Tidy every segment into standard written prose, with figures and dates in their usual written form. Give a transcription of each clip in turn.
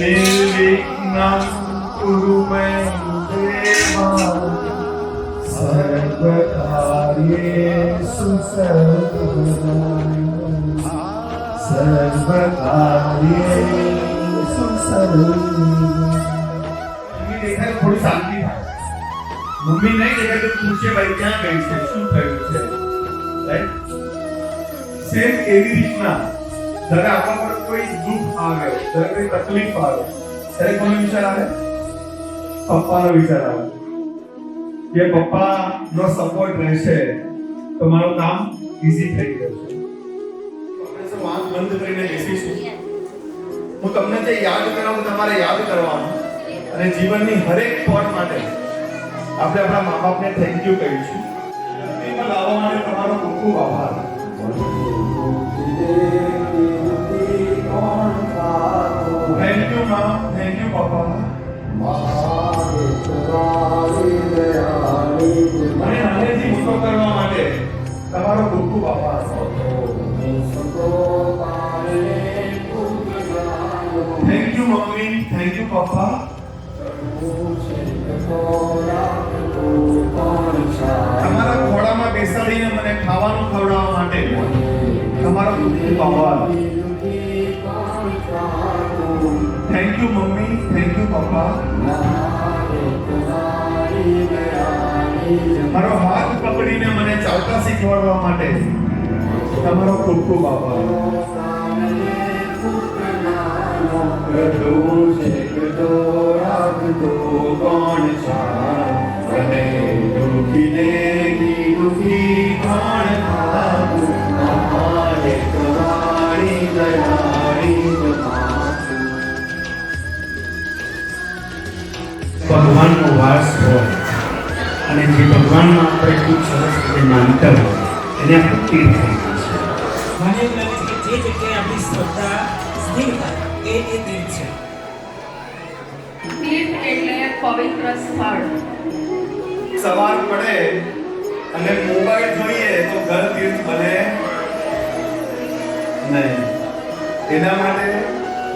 निर्विघ्नं कुरु मे देव सर्वकार्येषु थोड़ी शांति मम्मी नहीं देखे तो पूछे भाई क्या गई છે શું થયું છે રાઈટ સેમ એવી રીતના જ્યારે આપણા પર કોઈ દુઃખ આવે જ્યારે કોઈ તકલીફ આવે ત્યારે કોનો વિચાર આવે પપ્પાનો વિચાર આવે કે પપ્પાનો સપોર્ટ રહેશે તો મારું કામ ઈઝી થઈ જશે આપણે સૌ આંખ બંધ કરીને બેસીશું હું તમને જે યાદ કરાવું તમારે યાદ કરવાનું અને જીવનની હરેક પળ માટે આપણે આપણા મા-બાપને થેન્ક યુ કહીશું ધરતીમાં લાવવા માટે તમારો ખૂબ ખૂબ આભાર થેન્ક યુ માં થેન્ક યુ પપ્પા મને નાનેથી મોટો કરવા માટે તમારો ખૂબ ખૂબ આભાર thank you mummy thank you પપ્પા તમારા ખોળામાં બેસાડીને મને ખાવાનું ખવડાવવા માટે તમારો ખૂબ ખૂબ આભાર thank you mummy thank you પપ્પા મારો હાથ પકડીને મને ચાલતા શીખવાડવા માટે તમારો ખૂબ ખૂબ આભાર ભગવાનનો વાસ હોય અને જે ભગવાનમાં આપણે ખૂબ સરસ રીતે માનતા હોય એને ભક્તિ થઈ મને એવું લાગે છે કે જે જગ્યાએ આપણી શ્રદ્ધા સ્થિર થાય એ તીર્થ છે. તીર્થ એટલે પવિત્ર સ્થળ. સવાર પડે અને મોબાઈલ જોઈએ તો ઘર તીર્થ બને નહીં. એના માટે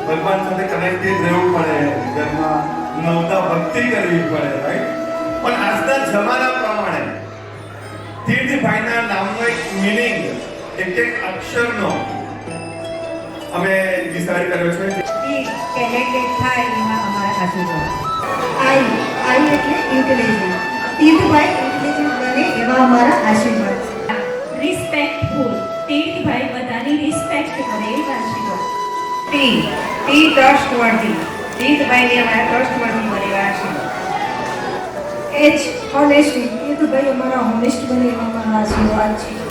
ભગવાન સાથે કનેક્ટેડ રહેવું પડે, ઘરમાં નવતા ભક્તિ કરવી પડે, રાઈટ? પણ આજના જમાના પ્રમાણે તીર્થભાઈના નામનો એક મીનિંગ એક અક્ષરનો અમે ડિસાઈડ કર્યો છે. કનેક્ટેડ થાય એમાં અમારા આશીર્વાદ. આઈ એટલે ઇન્ટેલિજન્ટ. તીર્થભાઈ ઇન્ટેલિજન્ટ બને એવા અમારા આશીર્વાદ છે. રિસ્પેક્ટફુલ. તીર્થભાઈ બધાની રિસ્પેક્ટ કરે એવા આશીર્વાદ. T trustworthy. તીર્થભાઈને અમારા ટ્રસ્ટવર્ધી બને એવા આશીર્વાદ. H honesty. તીર્થભાઈ અમારા હોનેસ્ટ બને એવા અમારા આશીર્વાદ છે.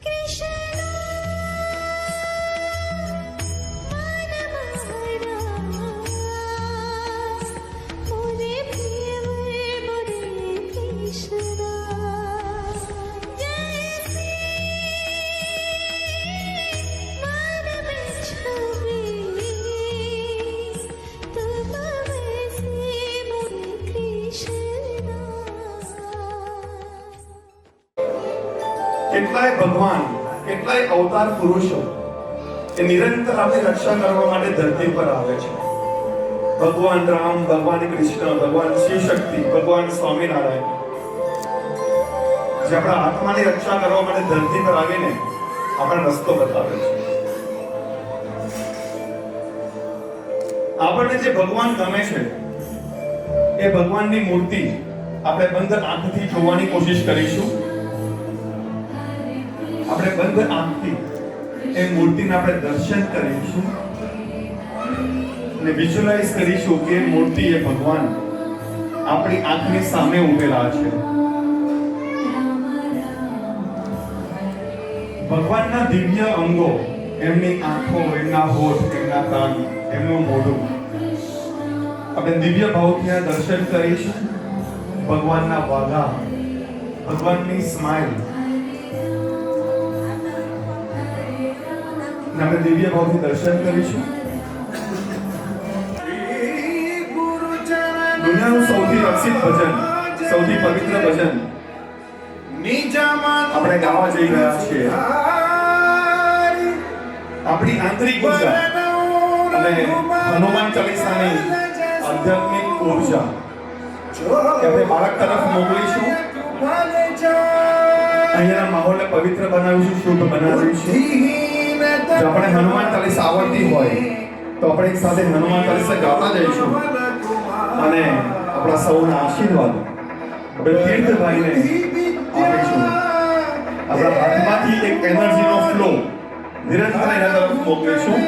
Krishna કેટલાય ભગવાન, કેટલાય અવતાર પુરુષો એ નિરંતર આપણી રક્ષા કરવા માટે ધરતી પર આવે છે. ભગવાન રામ, ભગવાન કૃષ્ણ, ભગવાન શિવ શક્તિ, ભગવાન સ્વામિનારાયણ જે આપણા આત્માની રક્ષા કરવા માટે ધરતી પર આવીને આપણને રસ્તો બતાવે છે. આપણને જે ભગવાન ગમે છે એ ભગવાનની મૂર્તિ આપણે બંધ આંખથી જોવાની કોશિશ કરીશું. આપણે બંધ આંખથી એ મૂર્તિને આપણે દર્શન કરીશું અને વિઝ્યુઅલાઇઝ કરીશું કે એ મૂર્તિ એ ભગવાન આપણી આંખની સામે ઉભેલા છે. ભગવાનના દિવ્ય અંગો, એમની આંખો, એમના હોઠ, એમના કાન, એમનું મોઢું આપણે દિવ્ય ભાવથી દર્શન કરીશું. ભગવાનના વાઘા, ભગવાનની સ્માઇલ આપણે દિવ્ય ભાવથી દર્શન કરીશું. દુનિયાનું સૌથી રક્ષિત ભજન, સૌથી પવિત્ર ભજન આપણે ગાવા જઈ રહ્યા છીએ. આપણી આંતરિક ઉર્જા અને હનુમાન ચાલીસાની આધ્યાત્મિક ઉર્જા આપણે બાળક તરફ મોકલીશું. અહીંયાના માહોલને પવિત્ર બનાવીશું, શુભ બનાવીશું. જો આપણે હનુમાન ચાલીસા આવડતી હોય તો આપણે એક સાથે હનુમાન ચાલીસા ગાતા જઈશું અને આપણા સૌના આશીર્વાદ આપણે તીર્થભાઈને આપીશું. આપણા હાથમાંથી એક એનર્જીનો ફ્લો નિરંતર એના તરફ મોકલીશું.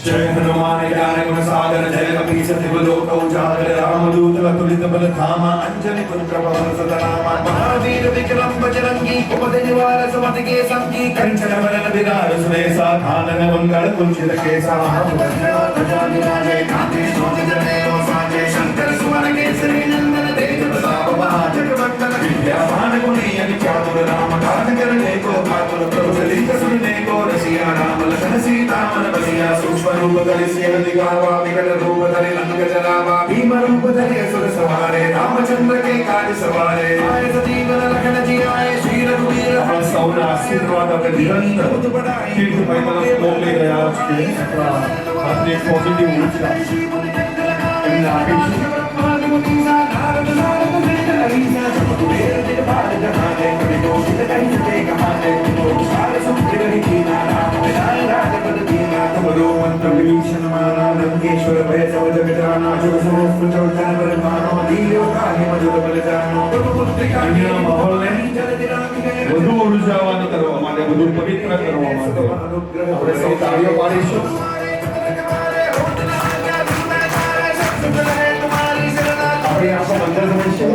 जय हनुमान ज्ञान गुण सागर जय कपीश तिब लोक उजागर रामदूत अतुलित बल धामा अंजनी पुत्र पवन सतनामा महावीर विक्रम बजरंगी कुमति निवार सुमति के संगी कंचन वरण विराज सुरेशा कानन मंगल कुंचित केसा जय कांति सोच जने साजे शंकर सुवन केसरी नंदन तेज प्रताप महाजगवंदन विद्यावान गुणी अनिचातुर राम काज करने को कातुर प्रभु सलीक सुनने को रसिया राम लखन सीता मन बसिया सूक्ष्म रूप धरि सिर दिखावा विकट रूप धरि लंक जलावा भीम रूप धरि असुर सवारे रामचंद्र के काज सवारे आए सजीवन लखन जी आए श्री रघुवीर हर सौना आशीर्वाद अपने निरंतर तीर्थ भाई तरफ मोकली રહ્યા છે. આપણા હાથની પોઝિટિવ ઉર્જા એમને આપીશું. વધુ ઉર્જાવાન કરવા માટે, વધુ પવિત્ર કરવા માટે આપણે સૌ તાળીઓ પાડીશું. આપણી આંખો બંધ કરીશું.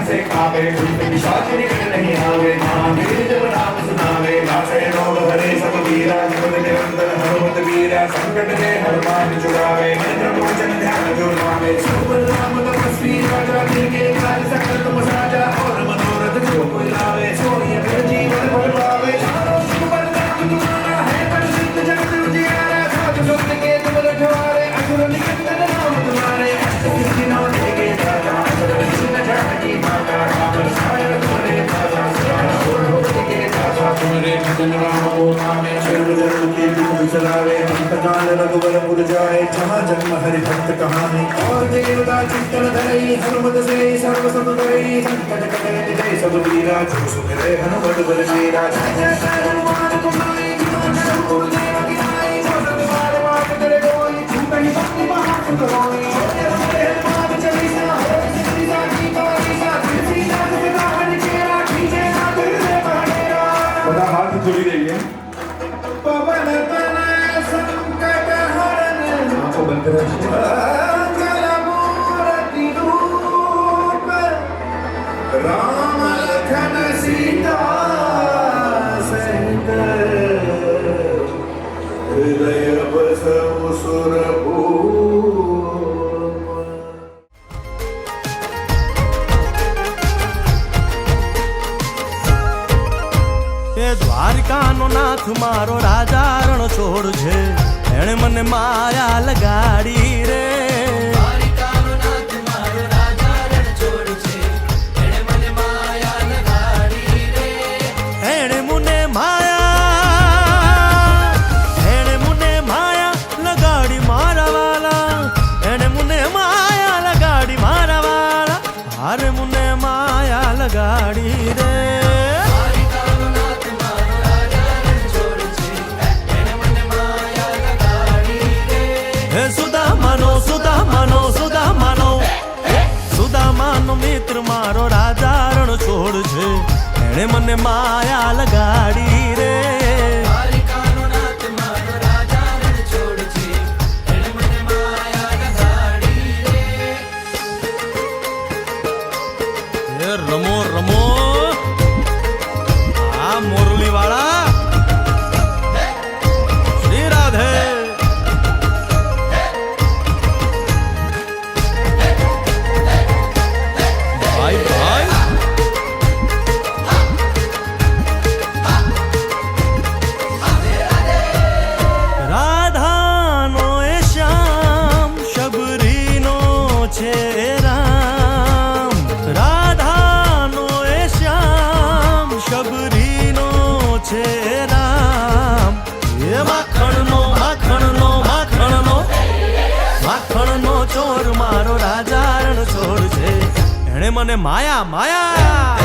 से कावे विशाल निकट नहीं आवे महावीर जब नाम सुनावे नासे रोग हरे सब वीरा जीवन निरंतर हनुमत वीरा संकट से हनुमान छुड़ावे मंत्र मोचन ध्यान जो नावे सब राम तपस्वी राजा दिल के काज सकल तुम साजा और मनोरथ जो कोई लावे सोई अगर जीवन भर पावे बलराम तुम्हारा है प्रसिद्ध जगत उजियारा साधु संत के तुम रखवारे असुर निकंदन नाम तुम्हारे सिद्धि नाम देगे राजा असुर निकंदन जानकी माता राम सायर तुम्हारे दासा सदा और भक्ति के दासा तुम्हारे भजन राम को नामे सर्व जन्म के दुख बिसरावे अंत काल रघुवर पुर जाए जहाँ जन्म हरि भक्त कहानी और देवता चित्तन धरई हनुमत से सर्व सत धरई संकट कटे जय सब वीरा जो सुमिरे हनुमत बल मेरा जय जय हनुमान तुम्हारे जीवन को देव की नाई जो सब बार बार करे कोई झूठ ही भक्ति महान करोई हनुमान चालीसा हो सिद्धि साखी पाई साखी सीता पिता हर चेरा खींचे ना दिल से बनेरा બધા હાથ જોડી દઈએ. પવન તનય સંકટ હરણ આંખો બંધ રાખીએ. મંગલ મૂર્તિ રૂપ રામ લખન सीता सहित हृदय बसव सुरभूप. એ દ્વારકાનો નાથ મારો રાજા રણ છોડ છે, એણે મને માયા લગાડી રે. લગાડી રે. હે સુદામાનો સુદામાનો સુદામાનો સુદામાનો મિત્ર મારો રાજા રણ છોડ છે, એણે મને માયા લગાડી રે. એ રમો રમો આ મોરલી વાળા શ્રી રાધે. ભાઈ ભાઈ રાધાનો એ શ્યામ શબરીનો છે રામ. રાધાનો એ શ્યામ શબરીનો છે રામ. એ માખણનો માખણનો માખણનો માખણનો ચોર મારો રાજા રણ છોડ છે, એણે મને માયા માયા